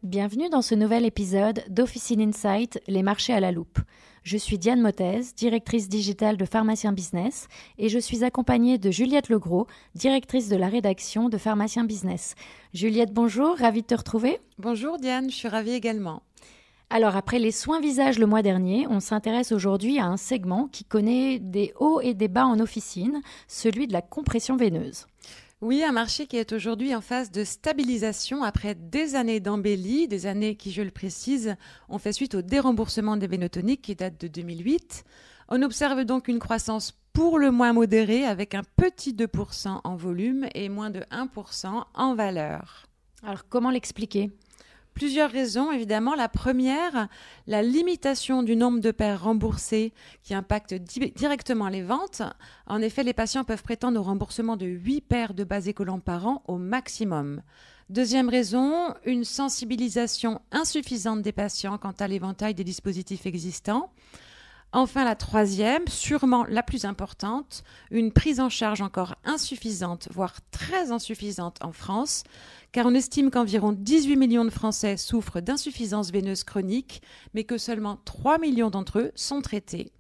Bienvenue dans ce nouvel épisode d'Officine Insight, les marchés à la loupe. Je suis Diane Mottez, directrice digitale de Pharmacien Business, et je suis accompagnée de Juliette Legros, directrice de la rédaction de Pharmacien Business. Juliette, bonjour, ravie de te retrouver. Bonjour Diane, je suis ravie également. Alors, après les soins visage le mois dernier, on s'intéresse aujourd'hui à un segment qui connaît des hauts et des bas en officine, celui de la compression veineuse. Oui, un marché qui est aujourd'hui en phase de stabilisation après des années d'embellie, des années qui, je le précise, ont fait suite au déremboursement des vénotoniques qui date de 2008. On observe donc une croissance pour le moins modérée avec un petit 2% en volume et moins de 1% en valeur. Alors, comment l'expliquer ? Plusieurs raisons, évidemment. La première, la limitation du nombre de paires remboursées qui impacte directement les ventes. En effet, les patients peuvent prétendre au remboursement de 8 paires de bases écolantes par an au maximum. Deuxième raison, une sensibilisation insuffisante des patients quant à l'éventail des dispositifs existants. Enfin, la troisième, sûrement la plus importante, une prise en charge encore insuffisante, voire très insuffisante en France, car on estime qu'environ 18 millions de Français souffrent d'insuffisance veineuse chronique, mais que seulement 3 millions d'entre eux sont traités.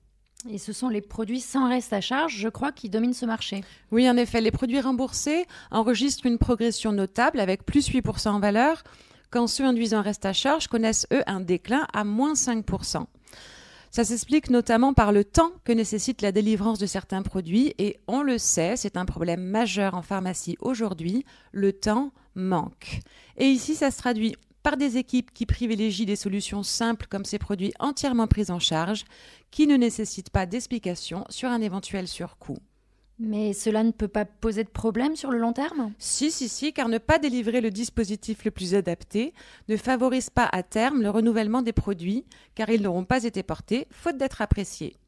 Et ce sont les produits sans reste à charge, je crois, qui dominent ce marché. Oui, en effet, les produits remboursés enregistrent une progression notable avec plus 8% en valeur, quand ceux induisant un reste à charge connaissent, eux, un déclin à moins 5%. Ça s'explique notamment par le temps que nécessite la délivrance de certains produits et on le sait, c'est un problème majeur en pharmacie aujourd'hui, le temps manque. Et ici, ça se traduit par des équipes qui privilégient des solutions simples comme ces produits entièrement pris en charge, qui ne nécessitent pas d'explication sur un éventuel surcoût. Mais cela ne peut pas poser de problème sur le long terme ? Si, car ne pas délivrer le dispositif le plus adapté ne favorise pas à terme le renouvellement des produits, car ils n'auront pas été portés, faute d'être appréciés.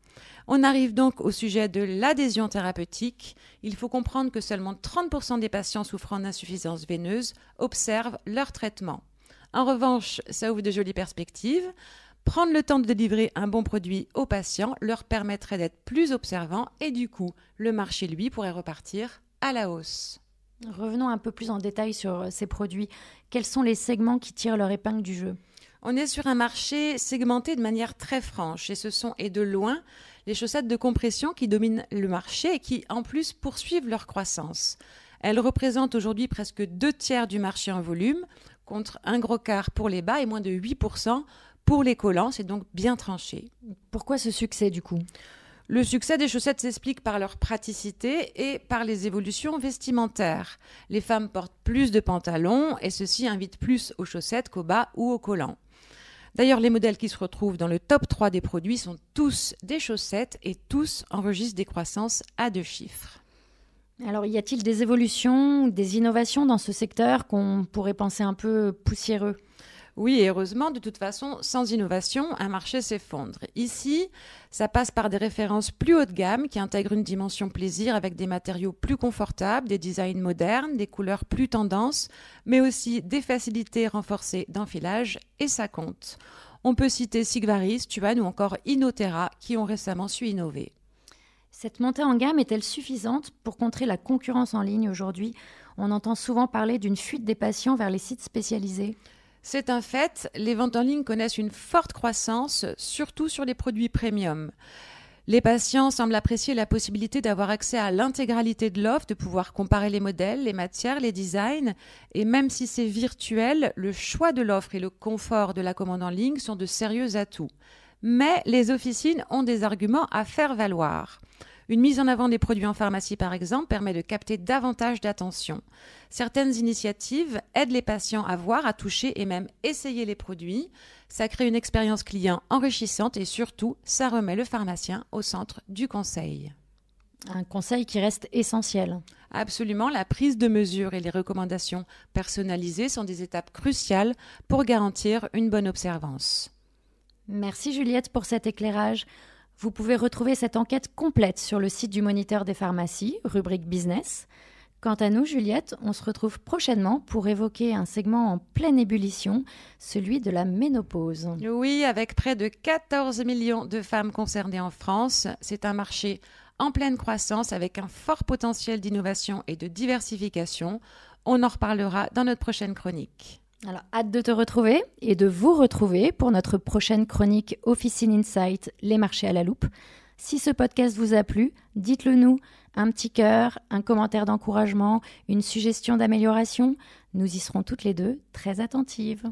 On arrive donc au sujet de l'adhésion thérapeutique. Il faut comprendre que seulement 30% des patients souffrant d'insuffisance veineuse observent leur traitement. En revanche, ça ouvre de jolies perspectives. Prendre le temps de délivrer un bon produit aux patients leur permettrait d'être plus observants et du coup, le marché, lui, pourrait repartir à la hausse. Revenons un peu plus en détail sur ces produits. Quels sont les segments qui tirent leur épingle du jeu ? On est sur un marché segmenté de manière très franche et ce sont, et de loin, les chaussettes de compression qui dominent le marché et qui, en plus, poursuivent leur croissance. Elles représentent aujourd'hui presque 2/3 du marché en volume, contre un gros quart pour les bas et moins de 8% pour les collants, c'est donc bien tranché. Pourquoi ce succès du coup ? Le succès des chaussettes s'explique par leur praticité et par les évolutions vestimentaires. Les femmes portent plus de pantalons et ceci invite plus aux chaussettes qu'aux bas ou aux collants. D'ailleurs, les modèles qui se retrouvent dans le top 3 des produits sont tous des chaussettes et tous enregistrent des croissances à 2 chiffres. Alors, y a-t-il des évolutions, des innovations dans ce secteur qu'on pourrait penser un peu poussiéreux ? Oui, et heureusement, de toute façon, sans innovation, un marché s'effondre. Ici, ça passe par des références plus haut de gamme qui intègrent une dimension plaisir avec des matériaux plus confortables, des designs modernes, des couleurs plus tendances, mais aussi des facilités renforcées d'enfilage, et ça compte. On peut citer Sigvaris, Tuan ou encore Inotera qui ont récemment su innover. Cette montée en gamme est-elle suffisante pour contrer la concurrence en ligne aujourd'hui ? On entend souvent parler d'une fuite des patients vers les sites spécialisés. C'est un fait, les ventes en ligne connaissent une forte croissance, surtout sur les produits premium. Les patients semblent apprécier la possibilité d'avoir accès à l'intégralité de l'offre, de pouvoir comparer les modèles, les matières, les designs. Et même si c'est virtuel, le choix de l'offre et le confort de la commande en ligne sont de sérieux atouts. Mais les officines ont des arguments à faire valoir. Une mise en avant des produits en pharmacie, par exemple, permet de capter davantage d'attention. Certaines initiatives aident les patients à voir, à toucher et même essayer les produits. Ça crée une expérience client enrichissante et surtout, ça remet le pharmacien au centre du conseil. Un conseil qui reste essentiel. Absolument, la prise de mesure et les recommandations personnalisées sont des étapes cruciales pour garantir une bonne observance. Merci Juliette pour cet éclairage. Vous pouvez retrouver cette enquête complète sur le site du Moniteur des pharmacies, rubrique Business. Quant à nous, Juliette, on se retrouve prochainement pour évoquer un segment en pleine ébullition, celui de la ménopause. Oui, avec près de 14 millions de femmes concernées en France, c'est un marché en pleine croissance avec un fort potentiel d'innovation et de diversification. On en reparlera dans notre prochaine chronique. Alors, hâte de te retrouver et de vous retrouver pour notre prochaine chronique Officine Insight, les marchés à la loupe. Si ce podcast vous a plu, dites-le nous, un petit cœur, un commentaire d'encouragement, une suggestion d'amélioration. Nous y serons toutes les deux très attentives.